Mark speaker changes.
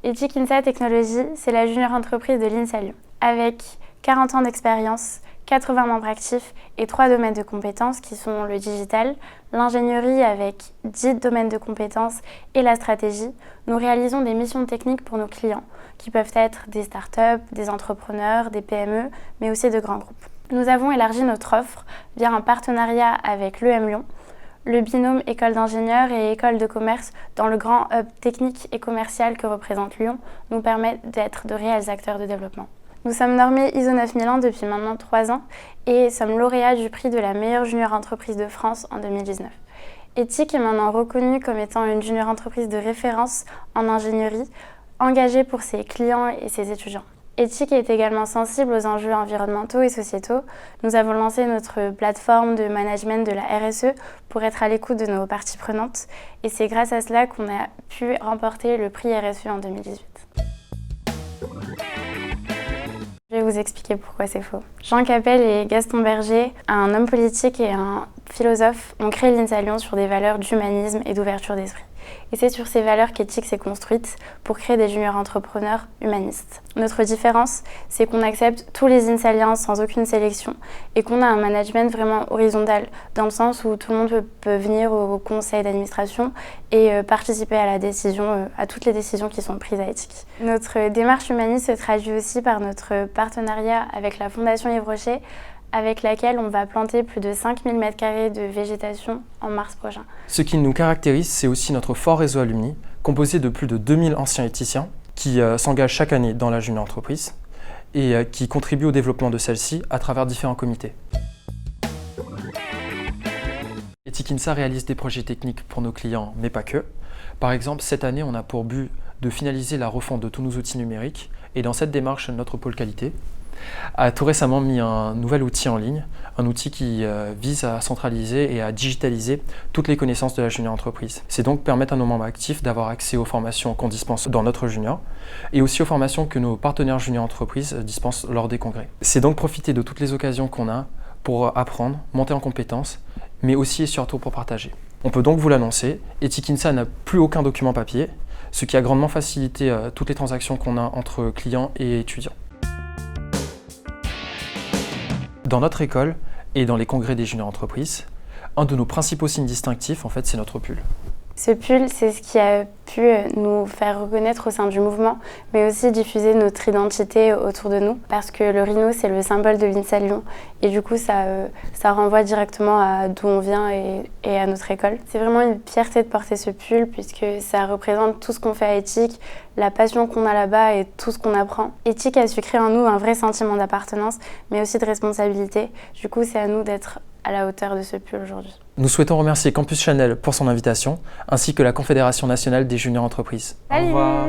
Speaker 1: Ethic Insa Technologies, c'est la junior entreprise de l'INSA Lyon. Avec 40 ans d'expérience, 80 membres actifs et 3 domaines de compétences qui sont le digital, l'ingénierie avec 10 domaines de compétences et la stratégie, nous réalisons des missions techniques pour nos clients qui peuvent être des startups, des entrepreneurs, des PME, mais aussi de grands groupes. Nous avons élargi notre offre via un partenariat avec l'EM Lyon, le binôme école d'ingénieurs et école de commerce dans le grand hub technique et commercial que représente Lyon nous permet d'être de réels acteurs de développement. Nous sommes normés ISO 9001 depuis maintenant 3 ans et sommes lauréats du prix de la meilleure junior entreprise de France en 2019. Ethic est maintenant reconnue comme étant une junior entreprise de référence en ingénierie, engagée pour ses clients et ses étudiants. Ethic est également sensible aux enjeux environnementaux et sociétaux. Nous avons lancé notre plateforme de management de la RSE pour être à l'écoute de nos parties prenantes et c'est grâce à cela qu'on a pu remporter le prix RSE en 2018. Je vais vous expliquer pourquoi c'est faux. Jean Capel et Gaston Berger, un homme politique et un philosophe, ont créé l'INSA Lyon sur des valeurs d'humanisme et d'ouverture d'esprit. Et c'est sur ces valeurs qu'Ethic s'est construite pour créer des juniors entrepreneurs humanistes. Notre différence, c'est qu'on accepte tous les INSAliens sans aucune sélection et qu'on a un management vraiment horizontal, dans le sens où tout le monde peut venir au conseil d'administration et participer à la décision, à toutes les décisions qui sont prises à Ethic. Notre démarche humaniste se traduit aussi par notre partenariat avec la Fondation Yves Rocher, avec laquelle on va planter plus de 5000 m² de végétation en mars prochain.
Speaker 2: Ce qui nous caractérise, c'est aussi notre fort réseau alumni, composé de plus de 2000 anciens éthiciens qui s'engagent chaque année dans la junior entreprise et qui contribuent au développement de celle-ci à travers différents comités. Ethic Insa réalise des projets techniques pour nos clients, mais pas que. Par exemple, cette année, on a pour but de finaliser la refonte de tous nos outils numériques et dans cette démarche, notre pôle qualité a tout récemment mis un nouvel outil en ligne, un outil qui vise à centraliser et à digitaliser toutes les connaissances de la junior entreprise. C'est donc permettre à nos membres actifs d'avoir accès aux formations qu'on dispense dans notre junior et aussi aux formations que nos partenaires junior entreprises dispensent lors des congrès. C'est donc profiter de toutes les occasions qu'on a pour apprendre, monter en compétences, mais aussi et surtout pour partager. On peut donc vous l'annoncer, Ethic Insa n'a plus aucun document papier, ce qui a grandement facilité toutes les transactions qu'on a entre clients et étudiants. Dans notre école et dans les congrès des juniors entreprises, un de nos principaux signes distinctifs, en fait, c'est notre pull.
Speaker 1: Ce pull, c'est ce qui a pu nous faire reconnaître au sein du mouvement, mais aussi diffuser notre identité autour de nous, parce que le rhino, c'est le symbole de l'INSA Lyon, et du coup, ça renvoie directement à d'où on vient et à notre école. C'est vraiment une fierté de porter ce pull, puisque ça représente tout ce qu'on fait à Ethic, la passion qu'on a là-bas et tout ce qu'on apprend. Ethic a su créer en nous un vrai sentiment d'appartenance, mais aussi de responsabilité. Du coup, c'est à nous d'être à la hauteur de ce pull aujourd'hui.
Speaker 2: Nous souhaitons remercier Campus Chanel pour son invitation, ainsi que la Confédération nationale des juniors entreprises.
Speaker 1: Salut.
Speaker 2: Au revoir.